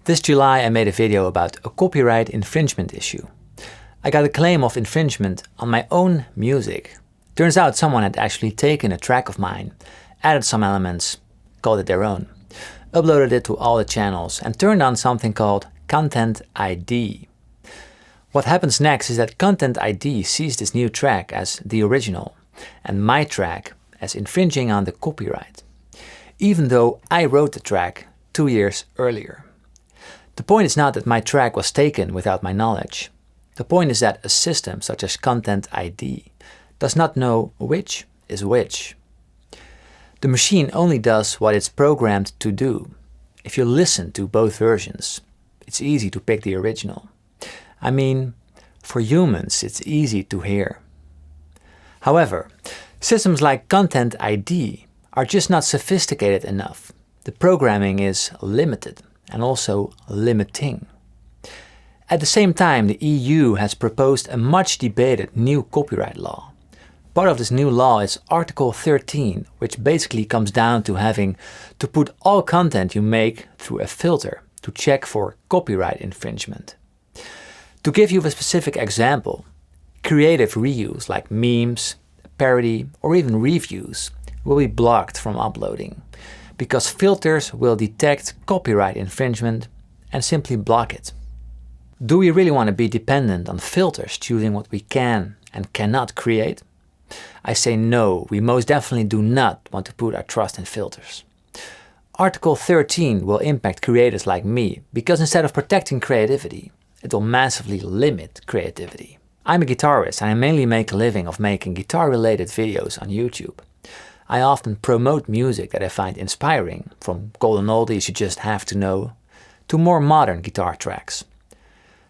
This July I made a video about a copyright infringement issue. I got a claim of infringement on my own music. Turns out someone had actually taken a track of mine, added some elements, called it their own, uploaded it to all the channels and turned on something called Content ID. What happens next is that Content ID sees this new track as the original and my track as infringing on the copyright, even though I wrote the track 2 years earlier. The point is not that my track was taken without my knowledge. The point is that a system such as Content ID does not know which is which. The machine only does what it's programmed to do. If you listen to both versions, it's easy to pick the original. I mean, for humans it's easy to hear. However, systems like Content ID are just not sophisticated enough. The programming is limited and also limiting. At the same time, the EU has proposed a much debated new copyright law. Part of this new law is Article 13, which basically comes down to having to put all content you make through a filter to check for copyright infringement. To give you a specific example, creative reuse like memes, parody or even reviews will be blocked from uploading because filters will detect copyright infringement and simply block it. Do we really want to be dependent on filters choosing what we can and cannot create? I say no, we most definitely do not want to put our trust in filters. Article 13 will impact creators like me because instead of protecting creativity, it will massively limit creativity. I'm a guitarist and I mainly make a living of making guitar-related videos on YouTube. I often promote music that I find inspiring, from golden oldies you just have to know, to more modern guitar tracks.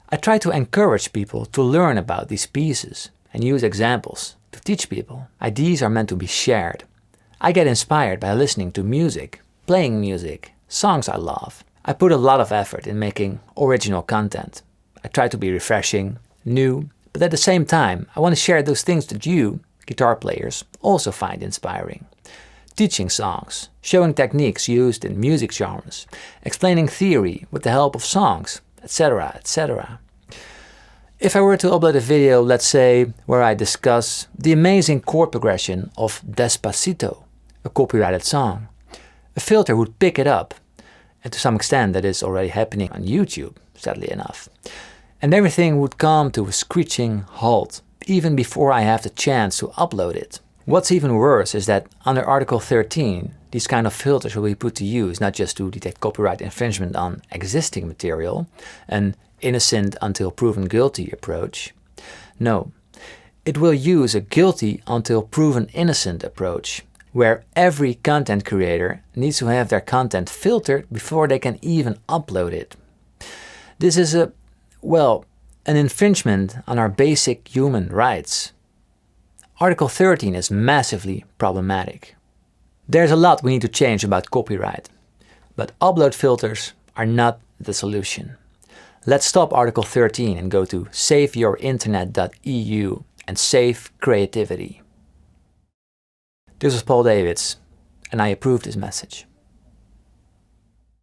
I try to encourage people to learn about these pieces and use examples to teach people. Ideas are meant to be shared. I get inspired by listening to music, playing music, songs I love. I put a lot of effort in making original content. I try to be refreshing, new, but at the same time I want to share those things that you, guitar players, also find inspiring. Teaching songs, showing techniques used in music genres, explaining theory with the help of songs, etc., etc. If I were to upload a video, let's say, where I discuss the amazing chord progression of Despacito, a copyrighted song, a filter would pick it up, and to some extent that is already happening on YouTube, sadly enough. And everything would come to a screeching halt, even before I have the chance to upload it. What's even worse is that under Article 13, these kind of filters will be put to use not just to detect copyright infringement on existing material, an innocent until proven guilty approach. No, it will use a guilty until proven innocent approach, where every content creator needs to have their content filtered before they can even upload it. This is an infringement on our basic human rights. Article 13 is massively problematic. There's a lot we need to change about copyright, but upload filters are not the solution. Let's stop Article 13 and go to saveyourinternet.eu and save creativity. This was Paul Davids, and I approve this message.